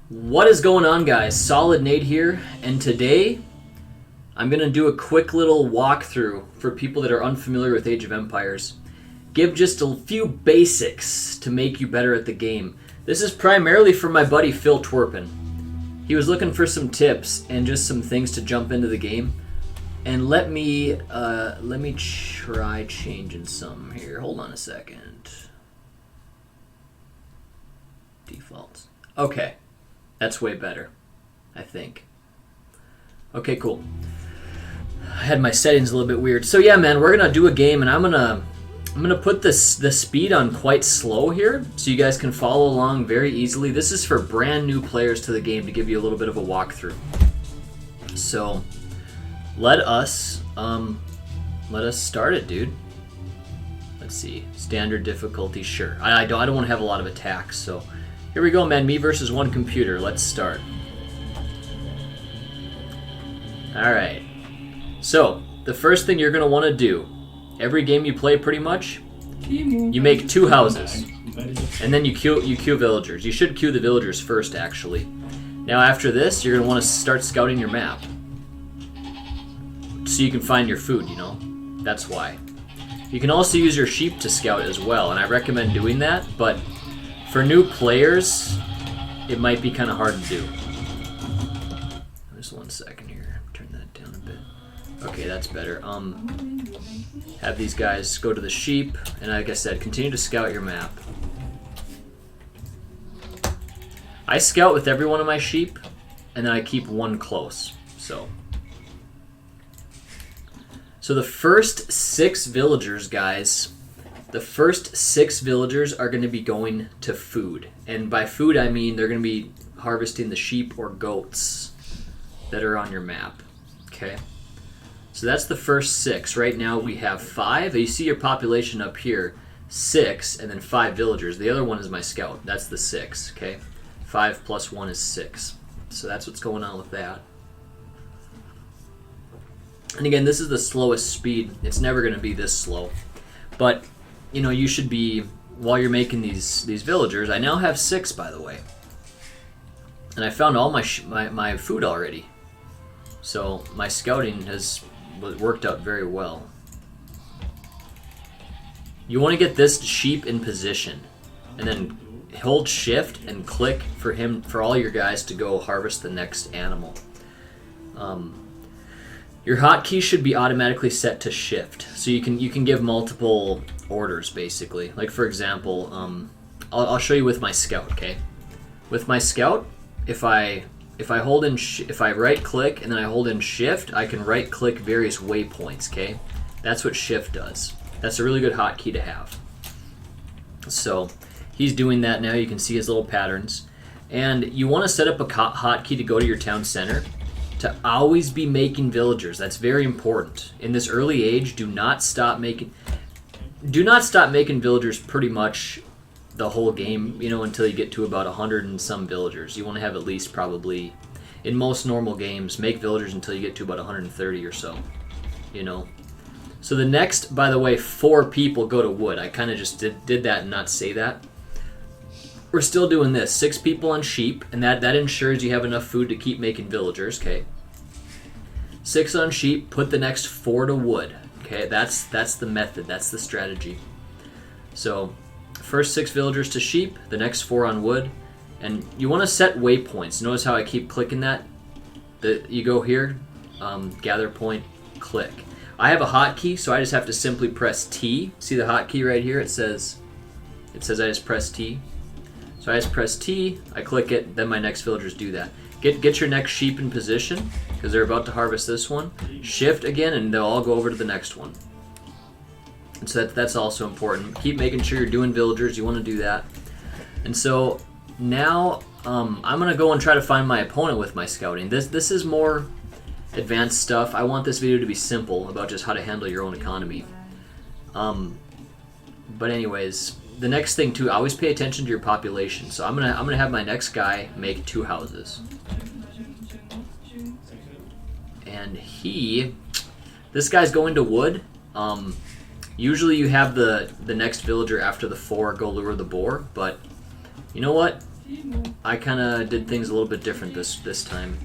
What is going on, guys? Solid Nate here, and today I'm going to do a quick little walkthrough for people that are unfamiliar with Age of Empires. Give just a few basics to make you better at the game. This is primarily for my buddy Phil Twerpin. He was looking for some tips and just some things to jump into the game. And let me try changing some here. Hold on a second. Defaults. Okay. That's way better, I think. Okay, cool. I had my settings a little bit weird. So yeah, man, we're gonna do a game, and I'm gonna put the speed on quite slow here, so you guys can follow along very easily. This is for brand new players to the game to give you a little bit of a walkthrough. So let us start it, dude. Let's see, standard difficulty, sure. I don't want to have a lot of attacks, so. Here we go, man. Me versus one computer. Let's start. Alright. So, the first thing you're going to want to do, every game you play pretty much, you make 2 houses. And then you queue villagers. You should queue the villagers first, actually. Now, after this, you're going to want to start scouting your map. So you can find your food, you know? That's why. You can also use your sheep to scout as well, and I recommend doing that, but for new players, it might be kind of hard to do. Just 1 second here. Turn that down a bit. Okay, that's better. Have these guys go to the sheep, and like I said, continue to scout your map. I scout with every one of my sheep, and then I keep one close. So the first 6 villagers, guys. The first 6 villagers are going to be going to food. And by food, I mean they're going to be harvesting the sheep or goats that are on your map. Okay? So that's the first 6. Right now we have 5. You see your population up here. 6, and then 5 villagers. The other one is my scout. That's the 6. Okay? 5 plus 1 is 6. So that's what's going on with that. And again, this is the slowest speed. It's never going to be this slow. But you know, you should be, while you're making these villagers, I now have 6, by the way. And I found all my food already. So my scouting has worked out very well. You want to get this sheep in position, and then hold shift and click for all your guys to go harvest the next animal. Your hotkey should be automatically set to shift, so you can give multiple orders basically. Like for example, I'll show you with my scout. Okay, with my scout, if I right click and then I hold in shift, I can right click various waypoints. Okay, that's what shift does. That's a really good hotkey to have. So he's doing that now. You can see his little patterns, and you want to set up a hotkey to go to your town center. To always be making villagers. That's very important. In this early age, do not stop making villagers pretty much the whole game, you know, until you get to about 100 and some villagers. You want to have at least probably, in most normal games, make villagers until you get to about 130 or so, you know. So the next, by the way, 4 people go to wood. I kind of just did that and not say that. We're still doing this. 6 people on sheep, and that ensures you have enough food to keep making villagers. Okay. 6 on sheep. Put the next 4 to wood. Okay, that's the method. That's the strategy. So, first 6 villagers to sheep. The next 4 on wood, and you want to set waypoints. Notice how I keep clicking that. You go here, gather point, click. I have a hotkey, so I just have to simply press T. See the hotkey right here? It says I just press T. So I just press T, I click it, then my next villagers do that. Get your next sheep in position, because they're about to harvest this one. Shift again, and they'll all go over to the next one. And so that's also important. Keep making sure you're doing villagers, you want to do that. And so now I'm going to go and try to find my opponent with my scouting. This is more advanced stuff. I want this video to be simple about just how to handle your own economy. But anyways, the next thing too, always pay attention to your population. So I'm gonna have my next guy make 2 houses, and this guy's going to wood. Usually you have the next villager after the 4 go lure the boar, but you know what? I kind of did things a little bit different this time.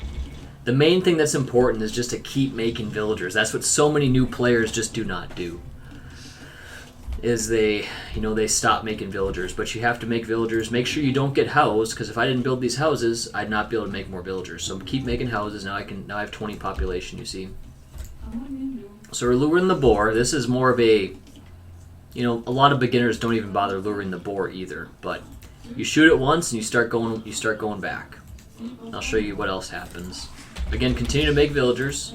The main thing that's important is just to keep making villagers. That's what so many new players just do not do. Is they stop making villagers, but you have to make villagers. Make sure you don't get housed, because if I didn't build these houses, I'd not be able to make more villagers. So keep making houses. Now I have 20 population, you see. So we're luring the boar. This is more of a, a lot of beginners don't even bother luring the boar either, but you shoot it once and you start going back. I'll show you what else happens. Again, continue to make villagers.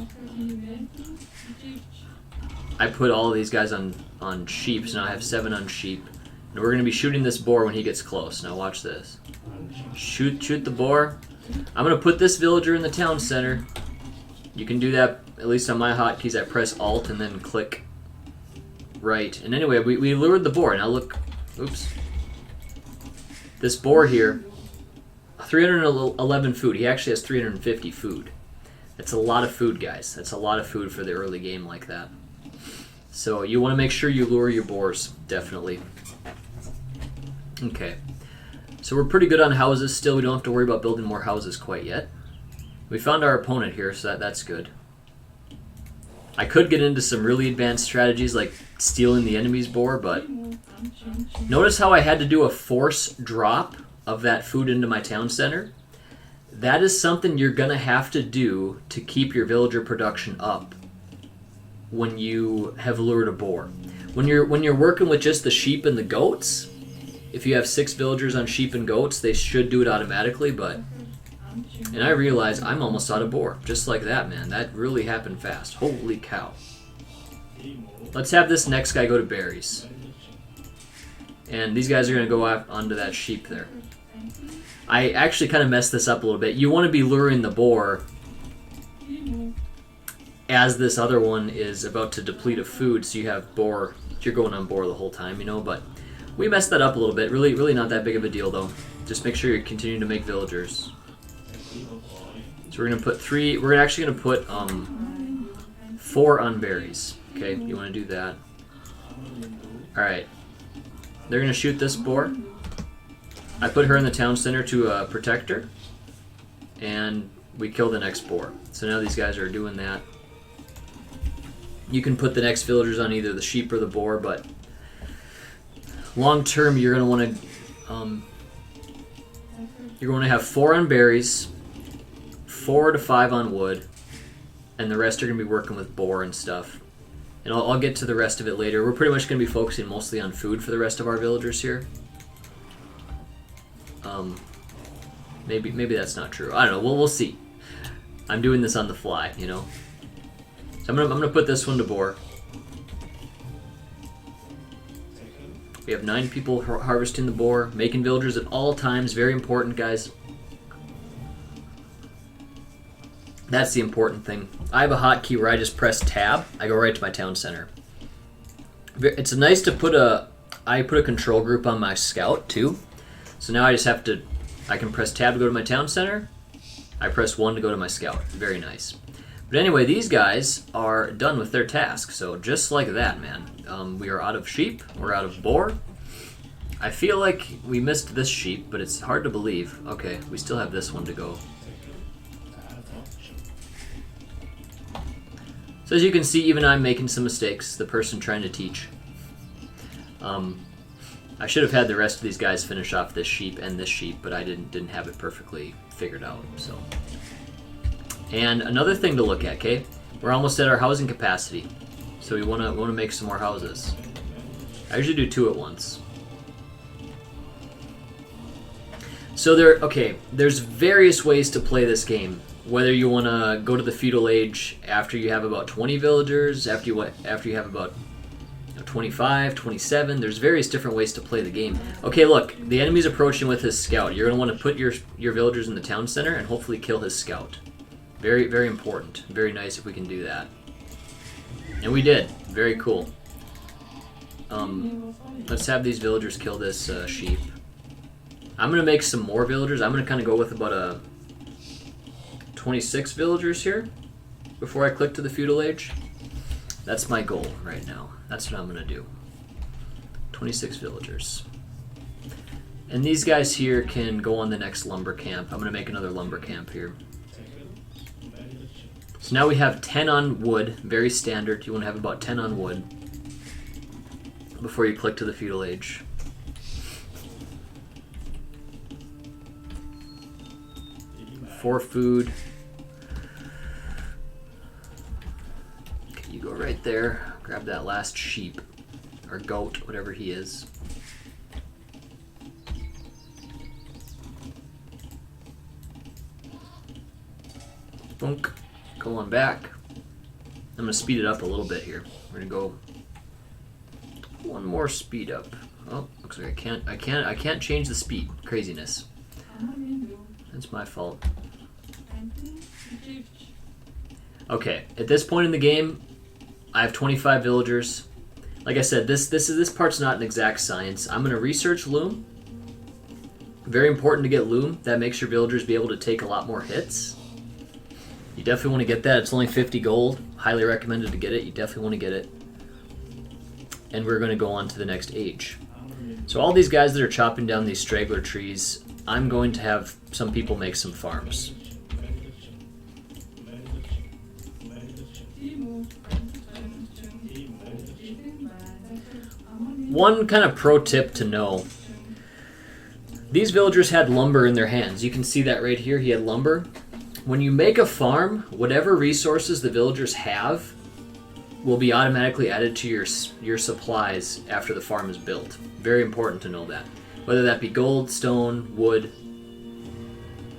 I put all of these guys on sheep, so now I have 7 on sheep. And we're going to be shooting this boar when he gets close. Now watch this. Shoot the boar. I'm going to put this villager in the town center. You can do that, at least on my hotkeys. I press Alt and then click right. And anyway, we lured the boar. Now look, oops. This boar here, 311 food. He actually has 350 food. That's a lot of food, guys. That's a lot of food for the early game like that. So you want to make sure you lure your boars, definitely. Okay. So we're pretty good on houses still. We don't have to worry about building more houses quite yet. We found our opponent here, so that's good. I could get into some really advanced strategies like stealing the enemy's boar, but notice how I had to do a force drop of that food into my town center? That is something you're going to have to do to keep your villager production up when you have lured a boar. When you're working with just the sheep and the goats, if you have 6 villagers on sheep and goats, they should do it automatically, but... And I realize I'm almost out of boar. Just like that, man. That really happened fast. Holy cow. Let's have this next guy go to berries. And these guys are going to go onto that sheep there. I actually kind of messed this up a little bit. You want to be luring the boar as this other one is about to deplete of food, so you have boar. You're going on boar the whole time, but we messed that up a little bit. Really not that big of a deal, though. Just make sure you're continuing to make villagers. So we're going to put 3... We're actually going to put 4 on berries. Okay, you want to do that. Alright. They're going to shoot this boar. I put her in the town center to protect her. And we kill the next boar. So now these guys are doing that. You can put the next villagers on either the sheep or the boar, but long term you're going to want to have 4 on berries, 4 to 5 on wood, and the rest are going to be working with boar and stuff. And I'll get to the rest of it later. We're pretty much going to be focusing mostly on food for the rest of our villagers here. Maybe that's not true. I don't know. We'll see. I'm doing this on the fly, So I'm gonna put this one to boar. We have 9 people harvesting the boar, making villagers at all times. Very important, guys. That's the important thing. I have a hotkey where I just press tab. I go right to my town center. It's nice to put I put a control group on my scout too. So now I just have to, I can press tab to go to my town center. I press 1 to go to my scout. Very nice. But anyway, these guys are done with their task. So just like that, man. We are out of sheep. We're out of boar. I feel like we missed this sheep, but it's hard to believe. Okay, we still have this one to go. So as you can see, even I'm making some mistakes. The person trying to teach. I should have had the rest of these guys finish off this sheep and this sheep, but I didn't have it perfectly figured out. So, and another thing to look at, okay? We're almost at our housing capacity, so we want to make some more houses. I usually do 2 at once. So there's various ways to play this game. Whether you want to go to the feudal age after you have about 20 villagers, after you have about 25, 27, there's various different ways to play the game. Okay, look, the enemy's approaching with his scout. You're going to want to put your villagers in the town center and hopefully kill his scout. Very, very important. Very nice if we can do that. And we did. Very cool. Let's have these villagers kill this sheep. I'm going to make some more villagers. I'm going to kind of go with about 26 villagers here before I click to the feudal age. That's my goal right now. That's what I'm going to do. 26 villagers. And these guys here can go on the next lumber camp. I'm going to make another lumber camp here. So now we have 10 on wood, very standard. You want to have about 10 on wood before you click to the feudal age. For food. Okay, you go right there, grab that last sheep, or goat, whatever he is. Boink. Go on back. I'm going to speed it up a little bit here. We're going to go one more speed up. Oh, looks like I can't change the speed. Craziness. That's my fault. Okay, at this point in the game, I have 25 villagers. Like I said, this part's not an exact science. I'm going to research loom. Very important to get loom. That makes your villagers be able to take a lot more hits. You definitely want to get that. It's only 50 gold. Highly recommended to get it. You definitely want to get it. And we're going to go on to the next age. So all these guys that are chopping down these straggler trees, I'm going to have some people make some farms. One kind of pro tip to know. These villagers had lumber in their hands. You can see that right here. He had lumber. When you make a farm, whatever resources the villagers have will be automatically added to your supplies after the farm is built. Very important to know that. Whether that be gold, stone, wood,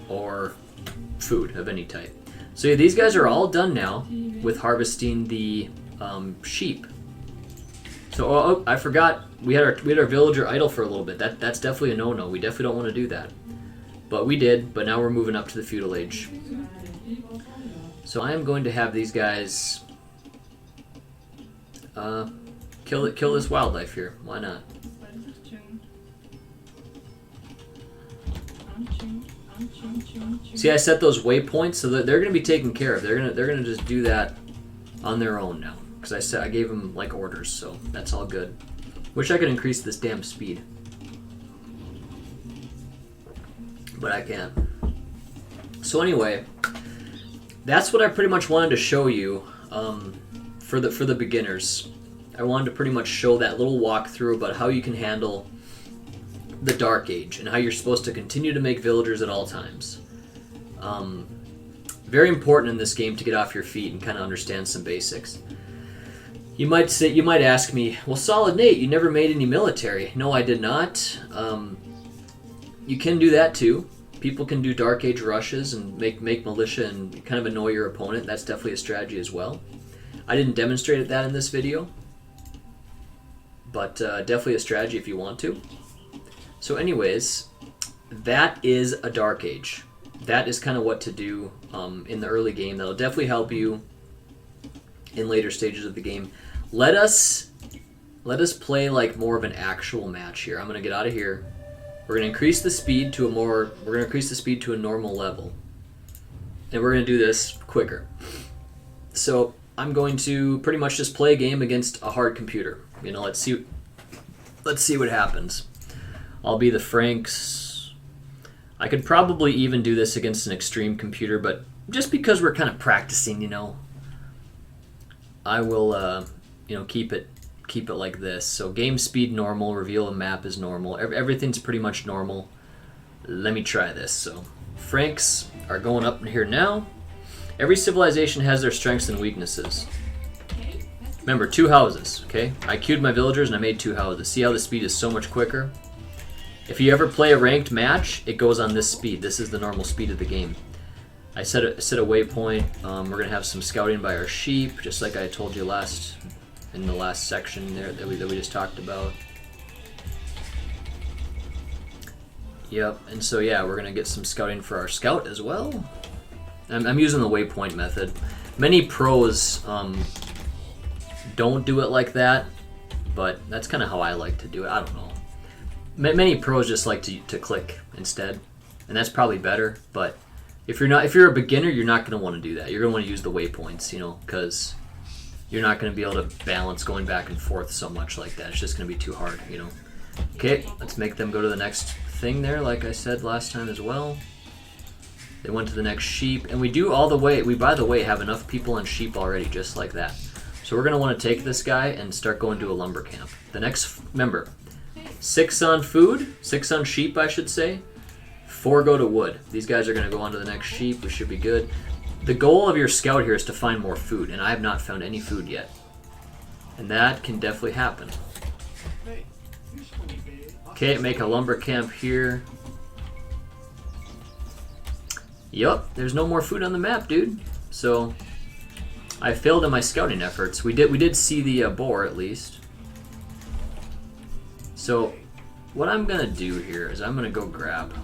or food of any type. So yeah, these guys are all done now with harvesting the sheep. So I forgot, we had our villager idle for a little bit. That's definitely a no-no. We definitely don't want to do that. But we did, but now we're moving up to the feudal age. So I am going to have these guys kill this wildlife here. Why not? See, I set those waypoints so that they're going to be taken care of. They're gonna just do that on their own now because I gave them like orders, so that's all good. Wish I could increase this damn speed, but I can't. So anyway, that's what I pretty much wanted to show you for the beginners. I wanted to pretty much show that little walkthrough about how you can handle the Dark Age and how you're supposed to continue to make villagers at all times. Very important in this game to get off your feet and kind of understand some basics. You might ask me, well, Solid Nate, you never made any military. No, I did not. You can do that too. People can do Dark Age rushes and make militia and kind of annoy your opponent. That's definitely a strategy as well. I didn't demonstrate that in this video, but definitely a strategy if you want to. So anyways, that is a Dark Age. That is kind of what to do in the early game. That'll definitely help you in later stages of the game. Let us play like more of an actual match here. I'm gonna get out of here. We're gonna increase the speed to a normal level, and we're gonna do this quicker. So I'm going to pretty much just play a game against a hard computer. You know, let's see what happens. I'll be the Franks. I could probably even do this against an extreme computer, but just because we're kind of practicing, you know, I will, keep it like this. So game speed normal, reveal a map is normal. Everything's pretty much normal. Let me try this. So Franks are going up in here now. Every civilization has their strengths and weaknesses. Remember, 2 houses, okay? I queued my villagers and I made 2 houses. See how the speed is so much quicker? If you ever play a ranked match, it goes on this speed. This is the normal speed of the game. I set a waypoint. We're gonna have some scouting by our sheep, just like I told you in the last section there that we just talked about. Yep, and so yeah, we're gonna get some scouting for our scout as well. I'm using the waypoint method. Many pros don't do it like that, but that's kind of how I like to do it. I don't know. Many pros just like to click instead, and that's probably better. But if you're a beginner, you're not going to want to do that. You're going to want to use the waypoints, you know, because you're not going to be able to balance going back and forth so much like that. It's just going to be too hard, you know. Okay, let's make them go to the next thing there, like I said last time as well. They went to the next sheep, and we do all the way. We, by the way, have enough people on sheep already, just like that. So we're gonna want to take this guy and start going to a lumber camp. The next, remember, 6 on food, 6 on sheep, I should say. 4 go to wood. These guys are gonna go on to the next sheep. We should be good. The goal of your scout here is to find more food, and I have not found any food yet. And that can definitely happen. Okay, make a lumber camp here. Yup, there's no more food on the map, dude. So I failed in my scouting efforts. We did see the boar at least. So what I'm gonna do here is I'm gonna go grab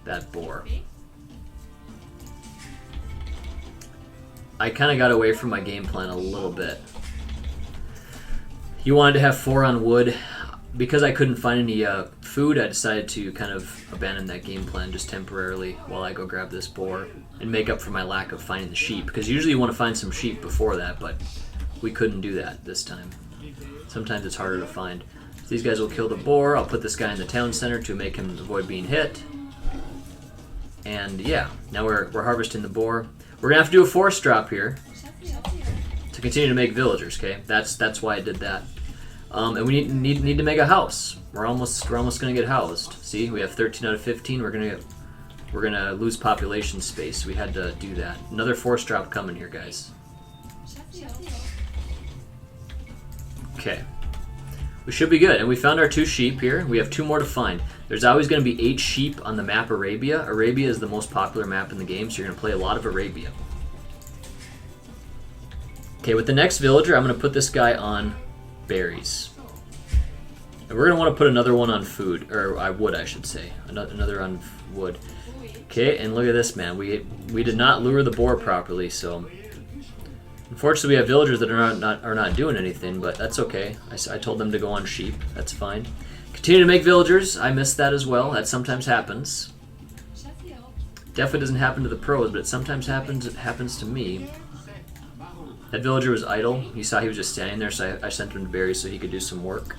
that boar. I kind of got away from my game plan a little bit. You wanted to have 4 on wood. Because I couldn't find any food, I decided to kind of abandon that game plan just temporarily while I go grab this boar and make up for my lack of finding the sheep. Because usually you want to find some sheep before that, but we couldn't do that this time. Sometimes it's harder to find. So these guys will kill the boar. I'll put this guy in the town center to make him avoid being hit. And yeah, now we're harvesting the boar. We're gonna have to do a forest drop here to continue to make villagers. Okay, that's why I did that. And we need to make a house. We're almost gonna get housed. See, we have 13 out of 15. We're gonna lose population space. We had to do that. Another force drop coming here, guys. Okay, we should be good. And we found our 2 sheep here. We have 2 more to find. There's always gonna be 8 sheep on the map Arabia. Arabia is the most popular map in the game, so you're gonna play a lot of Arabia. Okay, with the next villager, I'm gonna put this guy on berries. And we're going to want to put another one on food, or wood, I should say. Another on wood. Okay, and look at this, man. We did not lure the boar properly, so unfortunately we have villagers that are not doing anything, but that's okay. I told them to go on sheep. That's fine. Continue to make villagers. I missed that as well. That sometimes happens. Definitely doesn't happen to the pros, but it sometimes happens. It happens to me. That villager was idle. You saw he was just standing there, so I sent him to berries so he could do some work.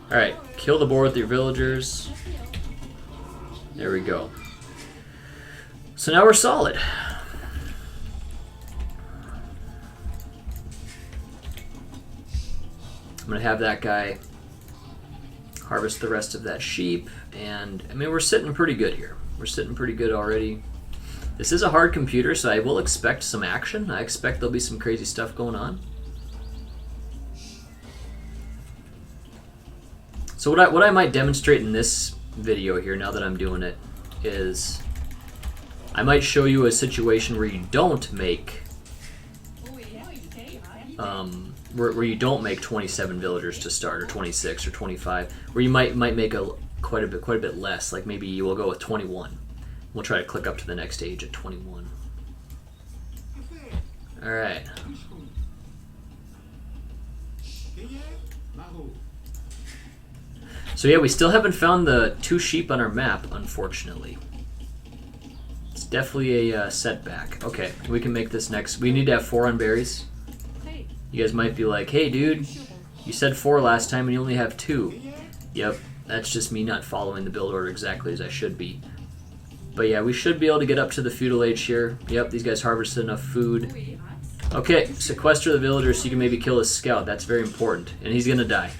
Alright, kill the boar with your villagers. There we go. So now we're solid. I'm going to have that guy harvest the rest of that sheep, and I mean, we're sitting pretty good here. We're sitting pretty good already. This is a hard computer, so I will expect some action. I expect there'll be some crazy stuff going on. So what I might demonstrate in this video here, now that I'm doing it, is I might show you a situation where you don't make where you don't make 27 villagers to start, or 26 or 25, where you might make quite a bit less. Like maybe you will go with 21. We'll try to click up to the next stage at 21. Alright. So yeah, we still haven't found the 2 sheep on our map, unfortunately. It's definitely a setback. Okay, we can make this next. We need to have 4 on berries. You guys might be like, hey dude, you said 4 last time and you only have 2. Yep, that's just me not following the build order exactly as I should be. But yeah, we should be able to get up to the feudal age here. Yep, these guys harvested enough food. Okay, sequester the villager so you can maybe kill his scout. That's very important. And he's gonna die.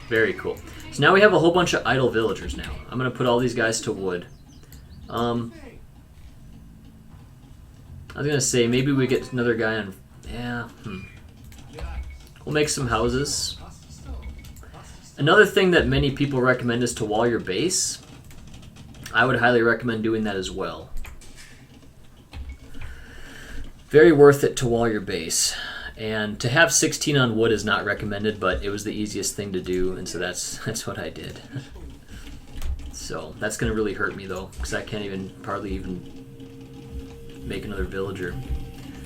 Very cool. So now we have a whole bunch of idle villagers now. I'm gonna put all these guys to wood. I was gonna say, maybe we get another guy on... Yeah, We'll make some houses. Another thing that many people recommend is to wall your base. I would highly recommend doing that as well. Very worth it to wall your base. And to have 16 on wood is not recommended, but it was the easiest thing to do, and so that's what I did. So that's going to really hurt me though, because I can't hardly even make another villager.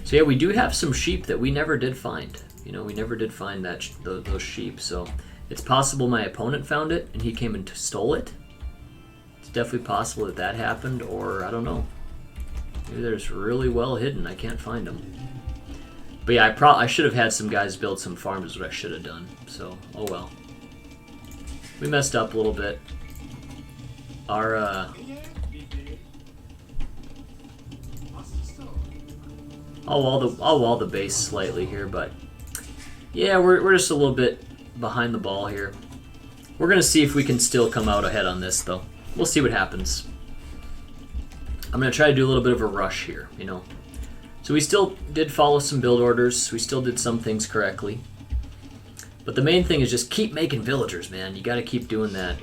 So yeah, we do have some sheep that we never did find. You know, we never did find those sheep, so it's possible my opponent found it and he came and stole it. It's definitely possible that happened, or I don't know. Maybe they're just really well hidden. I can't find them. But yeah, I should have had some guys build some farms, is what I should have done. So, oh well. we messed up a little bit. Our I'll wall the base slightly here, but yeah, we're just a little bit behind the ball here. We're gonna see if we can still come out ahead on this, though. We'll see what happens. I'm gonna try to do a little bit of a rush here, you know. So we still did follow some build orders. We still did some things correctly. But the main thing is just keep making villagers, man. You got to keep doing that.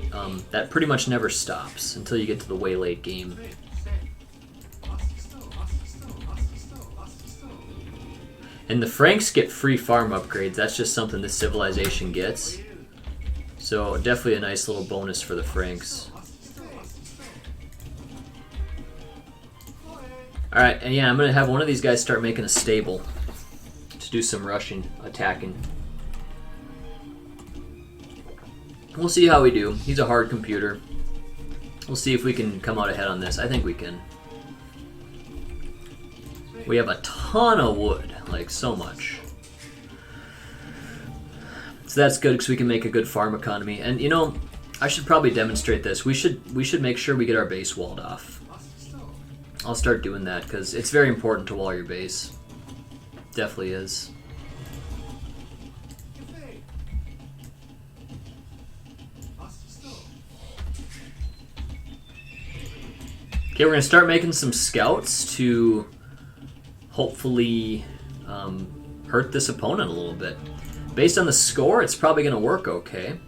That pretty much never stops until you get to the way late game. And the Franks get free farm upgrades. That's just something this civilization gets. So definitely a nice little bonus for the Franks. Alright, and yeah, I'm going to have one of these guys start making a stable to do some rushing, attacking. We'll see how we do. He's a hard computer. We'll see if we can come out ahead on this. I think we can. We have a ton of wood, like so much. So that's good because we can make a good farm economy. And you know, I should probably demonstrate this. We should make sure we get our base walled off. I'll start doing that because it's very important to wall your base. Definitely is. Okay, we're going to start making some scouts to hopefully hurt this opponent a little bit. Based on the score, it's probably going to work okay.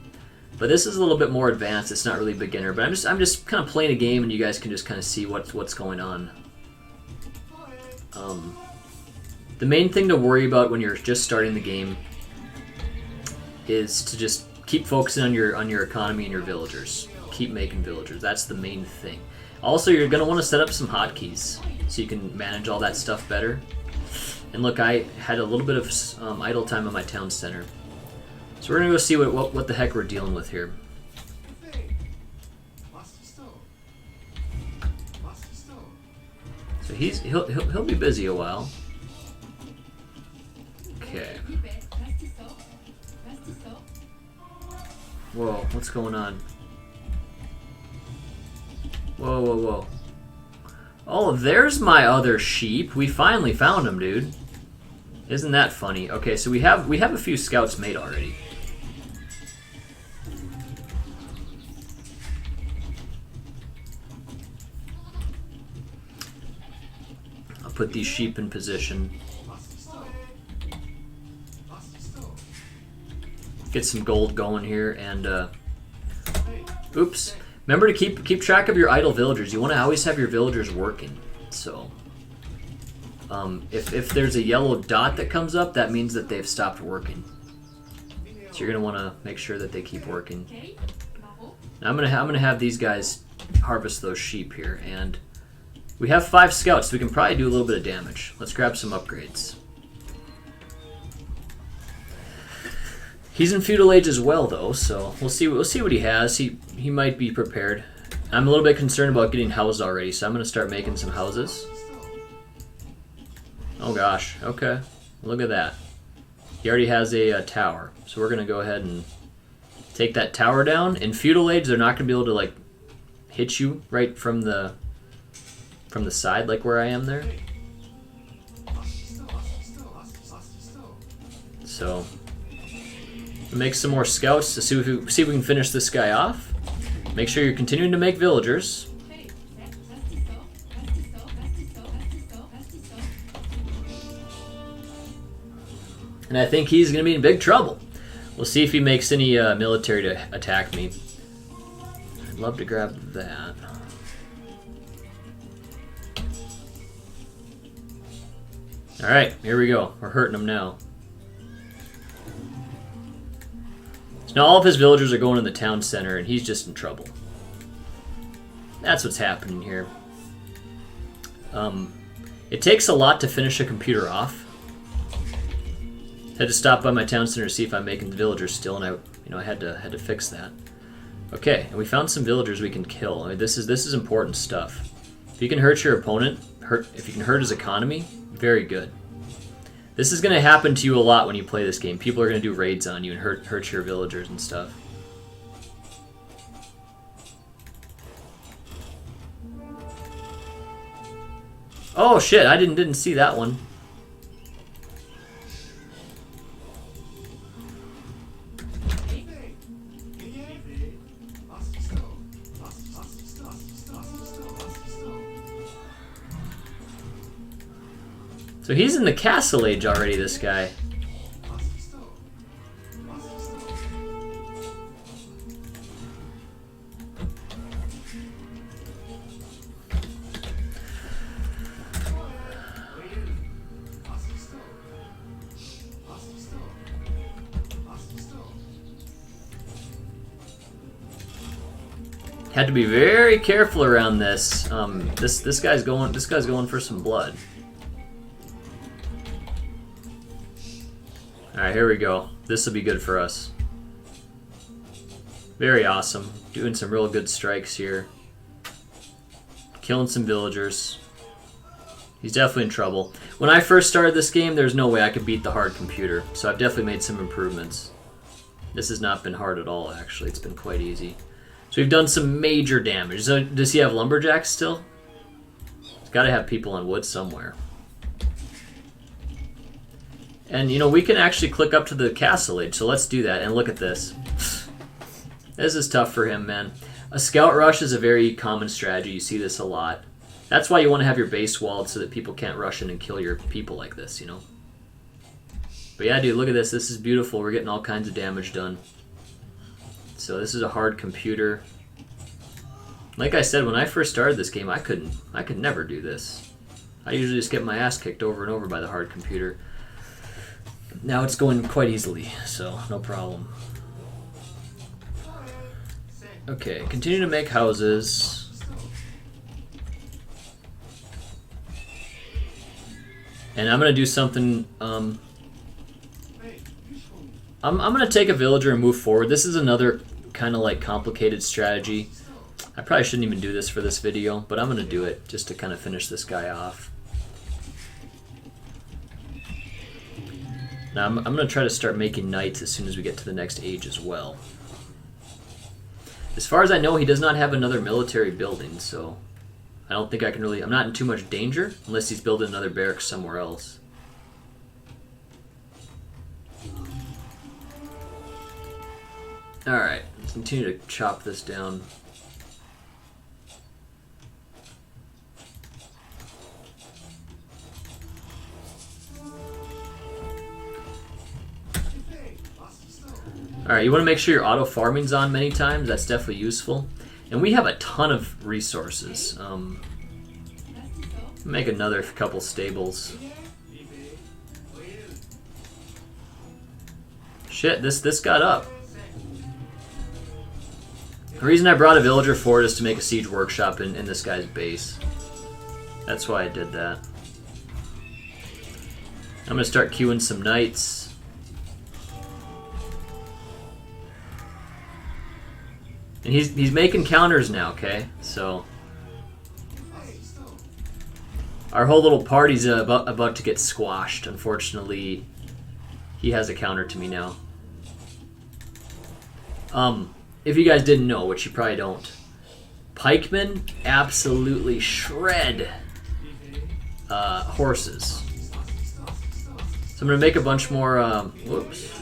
But this is a little bit more advanced. It's not really beginner. But I'm just kind of playing a game, and you guys can just kind of see what's going on. The main thing to worry about when you're just starting the game is to just keep focusing on your economy and your villagers. Keep making villagers. That's the main thing. Also, you're going to want to set up some hotkeys so you can manage all that stuff better. And look, I had a little bit of idle time on my town center. So we're going to go see what the heck we're dealing with here. So he'll be busy a while. Okay. Whoa, what's going on? Whoa, whoa, whoa. Oh, there's my other sheep. We finally found him, dude. Isn't that funny? Okay, so we have a few scouts made already. I'll put these sheep in position. Get some gold going here and oops. Remember to keep track of your idle villagers. You want to always have your villagers working. So if there's a yellow dot that comes up, that means that they've stopped working. So you're gonna want to make sure that they keep working. Now I'm gonna have these guys harvest those sheep here, and we have 5 scouts, so we can probably do a little bit of damage. Let's grab some upgrades. He's in feudal age as well, though, so we'll see what he has. He might be prepared. I'm a little bit concerned about getting housed already, so I'm gonna start making some houses. Oh gosh, okay. Look at that. He already has a tower, so we're gonna go ahead and take that tower down. In feudal age, they're not gonna be able to like hit you right from the side, like where I am there. So make some more scouts to see if we can finish this guy off. Make sure you're continuing to make villagers. And I think he's going to be in big trouble. We'll see if he makes any military to attack me. I'd love to grab that. Alright, here we go. We're hurting him now. So now all of his villagers are going to the town center, and he's just in trouble. That's what's happening here. It takes a lot to finish a computer off. Had to stop by my town center to see if I'm making the villagers still, and I had to fix that. Okay, and we found some villagers we can kill. I mean, this is important stuff. If you can hurt your opponent, if you can hurt his economy, very good. This is going to happen to you a lot when you play this game. People are going to do raids on you and hurt your villagers and stuff. Oh shit! I didn't see that one. So he's in the castle age already, this guy. Had to be very careful around this. This guy's going for some blood. Alright, here we go. This will be good for us. Very awesome. Doing some real good strikes here. Killing some villagers. He's definitely in trouble. When I first started this game, there's no way I could beat the hard computer, so I've definitely made some improvements. This has not been hard at all, actually. It's been quite easy. So we've done some major damage. So does he have lumberjacks still? He's got to have people on wood somewhere. And, you know, we can actually click up to the castle age, so let's do that. And look at this. This is tough for him, man. A scout rush is a very common strategy. You see this a lot. That's why you want to have your base walled so that people can't rush in and kill your people like this, you know? But yeah, dude, look at this. This is beautiful. We're getting all kinds of damage done. So this is a hard computer. Like I said, when I first started this game, I could never do this. I usually just get my ass kicked over and over by the hard computer. Now it's going quite easily, so no problem. Okay, continue to make houses. And I'm gonna do something. I'm gonna take a villager and move forward. This is another kind of like complicated strategy. I probably shouldn't even do this for this video, but I'm gonna do it just to kind of finish this guy off. Now I'm gonna try to start making knights as soon as we get to the next age as well. As far as I know, he does not have another military building, so I don't think I can really... I'm not in too much danger unless he's building another barracks somewhere else. Alright, let's continue to chop this down. Alright, you want to make sure your auto farming's on many times. That's definitely useful. And we have a ton of resources. Make another couple stables. Shit, this got up. The reason I brought a villager forward is to make a siege workshop in this guy's base. That's why I did that. I'm going to start queuing some knights. And he's making counters now, okay? So our whole little party's about to get squashed. Unfortunately, he has a counter to me now. If you guys didn't know, which you probably don't, pikemen absolutely shred horses. So I'm gonna make a bunch more. Whoops.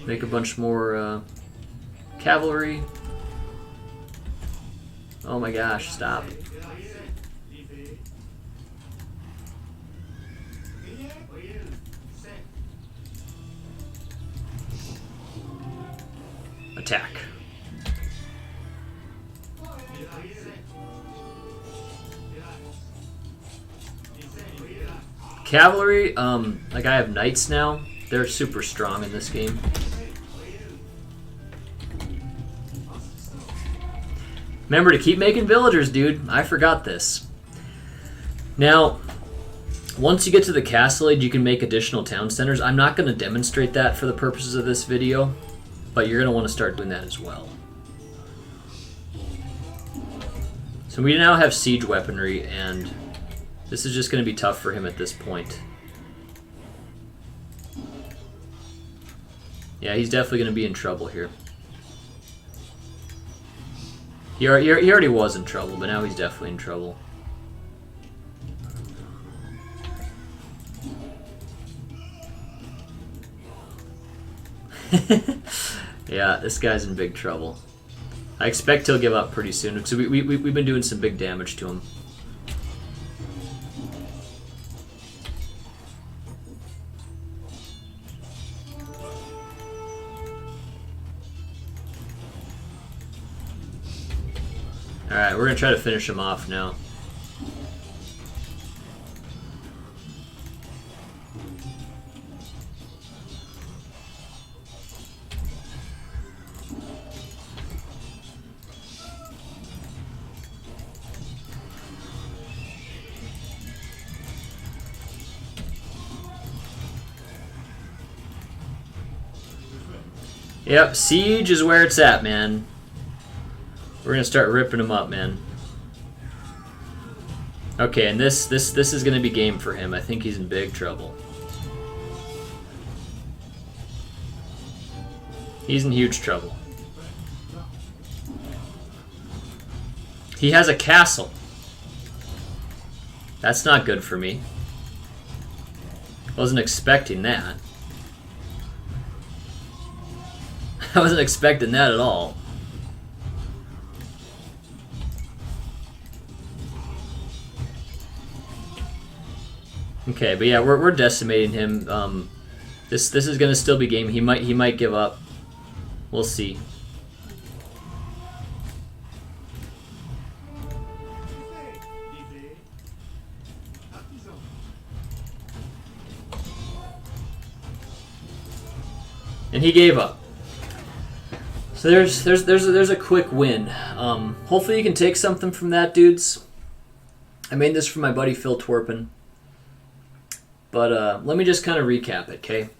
Make a bunch more cavalry. Oh my gosh, stop. Attack. Cavalry, like I have knights now. They're super strong in this game. Remember to keep making villagers, dude. I forgot this. Now, once you get to the castle age, you can make additional town centers. I'm not going to demonstrate that for the purposes of this video, but you're going to want to start doing that as well. So we now have siege weaponry, and this is just going to be tough for him at this point. Yeah, he's definitely going to be in trouble here. He already was in trouble, but now he's definitely in trouble. Yeah, this guy's in big trouble. I expect he'll give up pretty soon, because we've been doing some big damage to him. Alright, we're going to try to finish him off now. Yep, siege is where it's at, man. We're gonna start ripping him up, man. Okay, and this is gonna be game for him. I think he's in big trouble. He's in huge trouble. He has a castle. That's not good for me. Wasn't expecting that. I wasn't expecting that at all. Okay, but yeah, we're decimating him. This is gonna still be game. He might give up. We'll see. And he gave up. So there's a quick win. Hopefully you can take something from that, dudes. I made this for my buddy Phil Twerpin. But let me just kind of recap it, okay?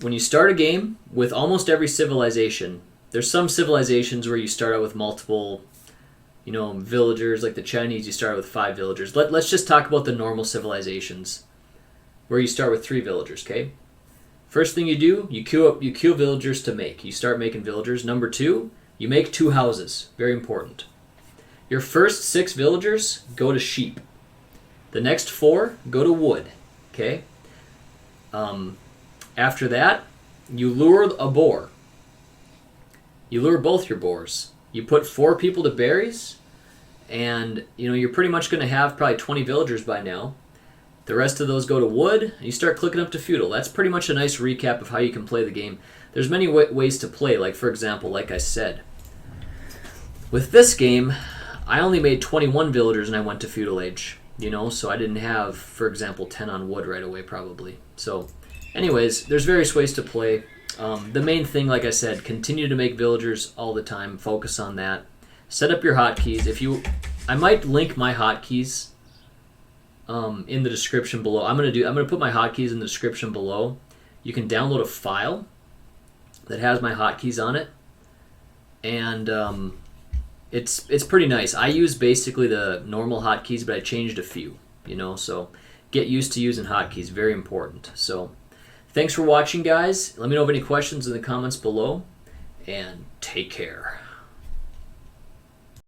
When you start a game with almost every civilization, there's some civilizations where you start out with multiple, villagers. Like the Chinese, you start out with 5 villagers. Let's just talk about the normal civilizations, where you start with 3 villagers, okay? First thing you do, you queue villagers to make. You start making villagers. Number 2, you make 2 houses. Very important. Your first 6 villagers go to sheep. The next 4 go to wood. Okay? After that, you lure a boar. You lure both your boars. You put 4 people to berries, and you're pretty much going to have probably 20 villagers by now. The rest of those go to wood, and you start clicking up to feudal. That's pretty much a nice recap of how you can play the game. There's many ways to play, like for example, like I said. With this game, I only made 21 villagers and I went to feudal age. So I didn't have, for example, 10 on wood right away probably. So anyways, there's various ways to play. The main thing, like I said, continue to make villagers all the time. Focus on that. Set up your hotkeys. I might link my hotkeys in the description below. I'm gonna put my hotkeys in the description below. You can download a file that has my hotkeys on it, and it's pretty nice. I use basically the normal hotkeys, but I changed a few. So get used to using hotkeys. Very important. So thanks for watching, guys. Let me know of any questions in the comments below, and take care.